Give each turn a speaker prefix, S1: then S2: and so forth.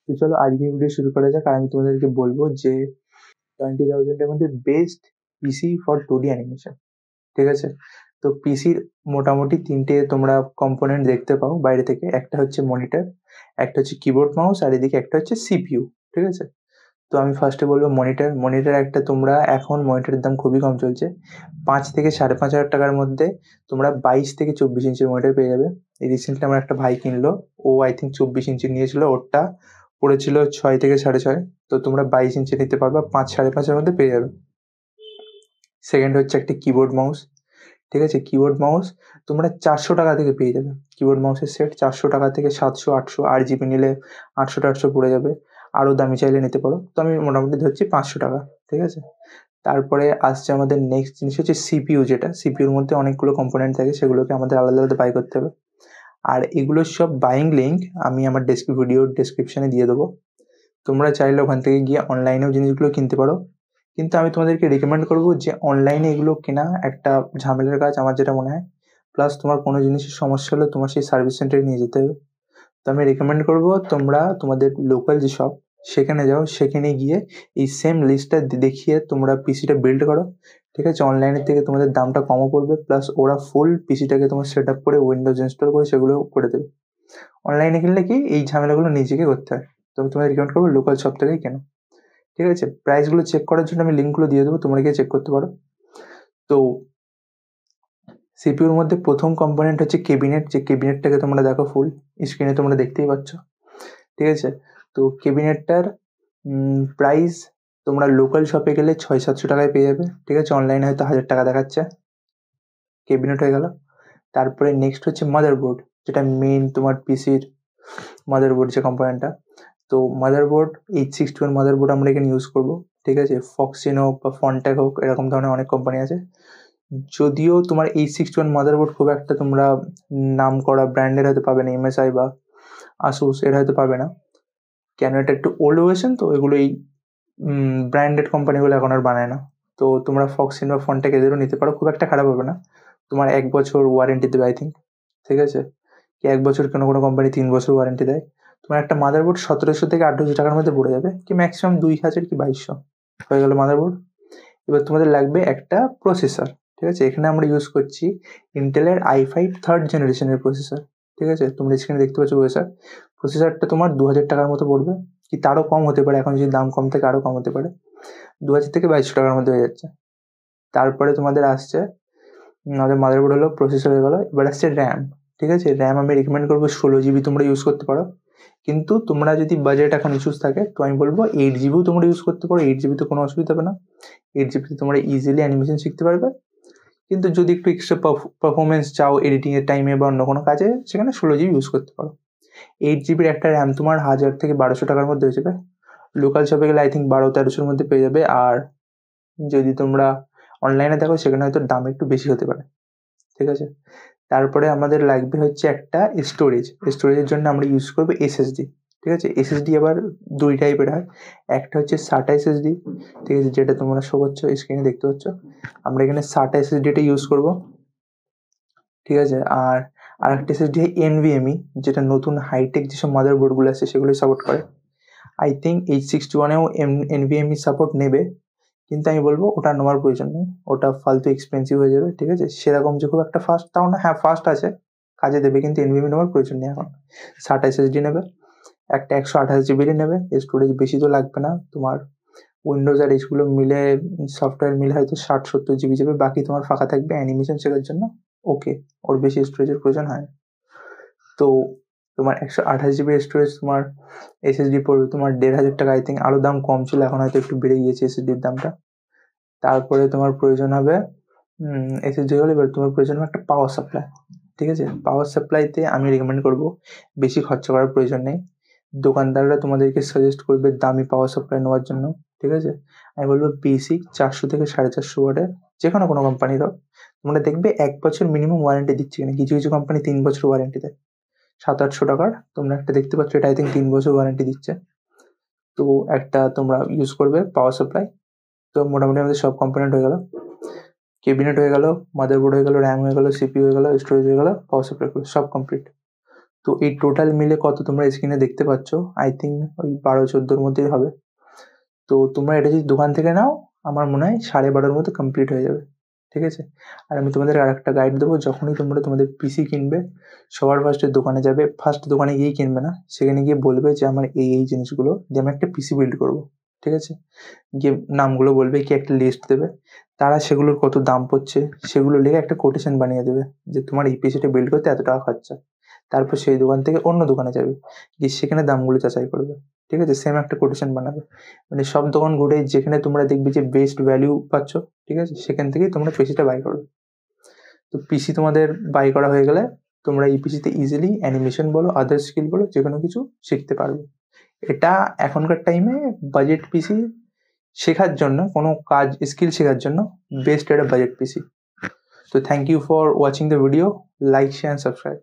S1: তো চলো আজকে ভিডিও শুরু করা যাক। আর আমি তোমাদেরকে বলবো যে 20,000 এর মধ্যে best PC for 2D animation. ঠিক আছে? তো পিসির মোটামুটি তিনটে তোমরা কম্পোনেন্ট দেখতে পাও বাইরে থেকে। একটা হচ্ছে মনিটর, একটা হচ্ছে কিবোর্ড মাউস, আর এদিকে একটা হচ্ছে সিপিইউ। ঠিক আছে? তো আমি ফার্স্টে বলবো মনিটর। মনিটর একটা তোমরা এখন মনিটরের দাম খুবই কম চলছে, 5 থেকে 5,500 টাকার মধ্যে তোমরা 22 থেকে 24 ইঞ্চির মনিটর পেয়ে যাবে। এই রিসেন্টলি আমার একটা ভাই কিনলো, ও আই থিঙ্ক 24 ইঞ্চি নিয়েছিল, ওরটা পড়েছিল 6 থেকে 6.5। তো তোমরা 22 ইঞ্চি নিতে পারবা 5-5.5-এর মধ্যে পেয়ে যাবে। সেকেন্ড হচ্ছে একটা কিবোর্ড মাউস। ঠিক আছে? কিবোর্ড মাউস তোমরা 400 টাকা থেকে পেয়ে যাবে। কিবোর্ড মাউসের সেট 400 টাকা থেকে 700-800, 8 জিবি নিলে 800-800 পড়ে যাবে। আরও দামি চাইলে নিতে পারো। তো আমি মোটামুটি ধরছি 500 টাকা। ঠিক আছে? তারপরে আসছে আমাদের নেক্সট জিনিস হচ্ছে সিপিইউ, যেটা সিপিইউর মধ্যে অনেকগুলো কম্পোনেন্ট থাকে, সেগুলোকে আমাদের আলাদা আলাদা বাই করতে হবে। আর এগুলোর সব বাইং লিঙ্ক আমি আমার ভিডিওর ডেসক্রিপশনে দিয়ে দেবো। তোমরা চাইলে ওখান থেকে গিয়ে অনলাইনেও জিনিসগুলো কিনতে পারো, কিন্তু আমি তোমাদেরকে রেকমেন্ড করবো যে অনলাইনে এগুলো কেনা একটা ঝামেলার কাজ আমার যেটা মনে হয়। প্লাস তোমার কোনো জিনিসের সমস্যা হলে তোমার সেই সার্ভিস সেন্টারে নিয়ে যেতে হবে। তো আমি রেকমেন্ড করবো তোমরা তোমাদের লোকাল যে শপ সেখানে যাও, সেখানে গিয়ে এই সেম লিস্টটা দেখিয়ে তোমরা পিসিটা বিল্ড করো। ঠিক আছে? অনলাইনের থেকে তোমাদের দামটা কমও পড়বে, প্লাস ওরা ফুল পিসিটাকে তোমার সেট আপ করে উইন্ডোজ ইনস্টল করে সেগুলো করে দেবে। অনলাইনে কিনলে কি এই ঝামেলাগুলো নিজেকে করতে হয়। তো আমি তোমাদের রেকমেন্ড করবো লোকাল শপ থেকেই কেন। ঠিক আছে? প্রাইসগুলো চেক করার জন্য আমি লিঙ্কগুলো দিয়ে দেবো, তোমরা গিয়ে চেক করতে পারো। তো সিপিইউর মধ্যে প্রথম কম্পোনেন্ট হচ্ছে ক্যাবিনেট। যে ক্যাবিনেটটাকে তোমরা দেখো ফুল স্ক্রিনে তোমরা দেখতেই পাচ্ছ। ঠিক আছে? তো ক্যাবিনেটটার প্রাইস তোমরা লোকাল শপে গেলে 600-700 টাকায় পেয়ে যাবে। ঠিক আছে? অনলাইনে হয়তো 1000 টাকা দেখাচ্ছে। ক্যাবিনেট হয়ে গেল। তারপরে নেক্সট হচ্ছে মাদারবোর্ড, যেটা মেন তোমার পিসির মাদারবোর্ড যে কম্পোনেন্টটা। তো মাদারবোর্ড 861 মাদারবোর্ড আমরা এখানে ইউজ করব। ঠিক আছে? ফক্সিন হোক বা ফন্ট্যাক হোক, এরকম ধরনের অনেক কোম্পানি আছে। যদিও তোমার 861 মাদারবোর্ড খুব একটা তোমরা নাম করা ব্র্যান্ডের হয়তো পাবে না, এমএসআই বা আসুস এর হয়তো পাবে না, কেন এটা একটু ওল্ড ভার্সন, তো এগুলো এই ব্র্যান্ডেড কোম্পানিগুলো এখন আর বানায় না। তো তোমরা ফক্সিন বা ফন্ট্যাক এদেরও নিতে পারো, খুব একটা খারাপ হবে না। তোমার 1 বছর ওয়ারেন্টি দেবে আই থিঙ্ক। ঠিক আছে? কি 1 বছর, কোনো কোনো কোম্পানি 3 বছর ওয়ারেন্টি দেয়। তোমার একটা মাদারবোর্ড 1700 থেকে 1800 টাকার মধ্যে পড়ে যাবে, কি ম্যাক্সিমাম 2000 কি 2200 হয়ে গেল মাদারবোর্ড। এবার তোমাদের লাগবে একটা প্রসেসর। ঠিক আছে? এখানে আমরা ইউজ করছি ইন্টেলের i5 থার্ড জেনারেশনের প্রসেসর। ঠিক আছে? তোমরা স্ক্রিনে দেখতে পাচ্ছ প্রসেসরটা তোমার 2000 টাকার মতো পড়বে, কি তারও কম হতে পারে, এখন যদি দাম কম থাকে আরও কম হতে পারে। 2000 থেকে 2200 টাকার মধ্যে হয়ে যাচ্ছে। তারপরে তোমাদের আসছে আমাদের মাদারবোর্ড হলো, প্রসেসর হয়ে গেলো। এবার আসছে র্যাম। ঠিক আছে? র্যাম আমি রেকমেন্ড করবো 16 জিবি তোমরা ইউজ করতে পারো, কিন্তু তোমরা যদি বাজেট এখন ইস্যুস থাকে তো আমি বলবো 8 জিবিও তোমরা ইউজ করতে পারো। 8 জিবিতে কোনো অসুবিধা হবে না। 8 জিবিতে তোমরা ইজিলি অ্যানিমেশন শিখতে পারবে। কিন্তু যদি একটু এক্সট্রা পারফরমেন্স চাও এডিটিংয়ের টাইমে বা অন্য কোনো কাজে, সেখানে 16 জিবি ইউজ করতে পারো। 8 জিবির একটা র্যাম তোমার 1000 থেকে 1200 টাকার মধ্যে হয়ে যাবে। লোকাল শপে গেলে আই থিঙ্ক 1200-1300-র মধ্যে পেয়ে যাবে। আর যদি তোমরা অনলাইনে দেখো সেখানে হয়তো দাম একটু বেশি হতে পারে। ঠিক আছে? তারপরে আমাদের লাগবে হচ্ছে একটা স্টোরেজ। স্টোরেজের জন্য আমরা ইউজ করবো এসএসডি। ঠিক আছে? এসএসডি আবার 2 টাইপের হয়। একটা হচ্ছে SATA এসএসডি। ঠিক আছে? যেটা তোমরা শো করছো স্ক্রিনে দেখতে পাচ্ছ। আমরা এখানে SATA এসএসডিটা ইউজ করব। ঠিক আছে? আর আরেকটা এসএসডি হয় NVMe, যেটা নতুন হাইটেক যেসব মাদারবোর্ডগুলো আছে সেগুলোই সাপোর্ট করে। আই থিঙ্ক 861-এও NVMe সাপোর্ট নেবে, কিন্তু আমি বলবো ওটা নেওয়ার প্রয়োজন নেই, ওটা ফালতু এক্সপেন্সিভ হয়ে যাবে। ঠিক আছে? সেরকম যে খুব একটা ফাস্ট তাও না, হ্যাঁ ফাস্ট আছে, কাজে দেবে, কিন্তু NVMe নেওয়ার প্রয়োজন নেই এখন। SATA এসএসডি নেবে, একটা 128 জিবিরই নেবে। স্টোরেজ বেশি তো লাগবে না তোমার। উইন্ডোজ আর এইগুলো মিলে, সফটওয়্যার মিলে হয়তো 60-70 জিবি যাবে, বাকি তোমার ফাঁকা থাকবে অ্যানিমেশন শেখার জন্য। ওকে, ওর বেশি স্টোরেজের প্রয়োজন হয় না। তো তোমার 128 জিবির স্টোরেজ তোমার এসএসডি পড়বে তোমার 1500 টাকা আই থিঙ্ক। আরও দাম কম ছিল, এখন হয়তো একটু বেড়ে গিয়েছে এসএসডির দামটা। তারপরে তোমার প্রয়োজন হবে এসএসডি হলে, এবার তোমার প্রয়োজন হবে একটা পাওয়ার সাপ্লাই। ঠিক আছে? পাওয়ার সাপ্লাইতে আমি রেকমেন্ড করবো বেশি খরচা করার প্রয়োজন নেই। দোকানদাররা তোমাদেরকে সাজেস্ট করবে দামি পাওয়ার সাপ্লাই নেওয়ার জন্য। ঠিক আছে? আমি বলবো বেসিক 400 থেকে 450 ওয়াটের যে কোনো কোম্পানির হোক, তোমরা দেখবে 1 বছর মিনিমাম ওয়ারেন্টি দিচ্ছে কিনা। কিছু কিছু কোম্পানি 3 বছর ওয়ারেন্টি দেয়। 700-800 টাকার তোমরা একটা দেখতে পাচ্ছ, এটা আই থিঙ্ক 3 বছর ওয়ারেন্টি দিচ্ছে। তো একটা তোমরা ইউজ করবে পাওয়ার সাপ্লাই। তো মোটামুটি আমাদের সব কম্পোনেন্ট হয়ে গেল। ক্যাবিনেট হয়ে গেল, মাদারবোর্ড হয়ে গেল, র্যাম হয়ে গেল, সিপিইউ হয়ে গেল, স্টোরেজ হয়ে গেল, পাওয়ার সাপ্লাই হয়ে গেল, সব কমপ্লিট। তো এই টোটাল মিলে কত তোমরা স্ক্রিনে দেখতে পাচ্ছ, আই থিঙ্ক ওই 12-14 মধ্যেই হবে। তো তোমরা এটা যদি দোকান থেকে নাও আমার মনে হয় 12:30 মধ্যে কমপ্লিট হয়ে যাবে, ঠিক আছে। আর আমি তোমাদের আর একটা গাইড দেবো, যখনই তোমরা তোমাদের পিসি কিনবে সবার ফার্স্টে দোকানে যাবে, ফার্স্ট দোকানে গিয়েই কিনবে না, সেখানে গিয়ে বলবে যে আমার এই জিনিসগুলো দিয়ে আমি একটা পিসি বিল্ড করবো, ঠিক আছে। গিয়ে নামগুলো বলবে, কি একটা লিস্ট দেবে, তারা সেগুলোর কত দাম পড়ছে সেগুলো লিখে একটা কোটেশন বানিয়ে দেবে যে তোমার এই পিসিটা বিল্ড করতে এত টাকা খরচা। তারপর সেই দোকান থেকে অন্য দোকানে যাবে, গিয়ে সেখানে দামগুলো যাচাই করবে, ঠিক আছে। সেম একটা কোটেশন বানাবে, মানে সব দোকান ঘুরে যেখানে তোমরা দেখবে যে বেস্ট ভ্যালু পাচ্ছ, ঠিক আছে, সেখান থেকেই তোমরা পিসিটা বাই করবে। তো পিসি তোমাদের বাই করা হয়ে গেলে তোমরা এই পিসিতে ইজিলি অ্যানিমেশন বলো, আদার স্কিল বলো, যে কোনো কিছু শিখতে পারবে। এটা এখনকার টাইমে বাজেট পিসি শেখার জন্য, কোনো কাজ স্কিল শেখার জন্য বেস্ট একটা বাজেট পিসি। তো thank you for watching the video, like share and subscribe.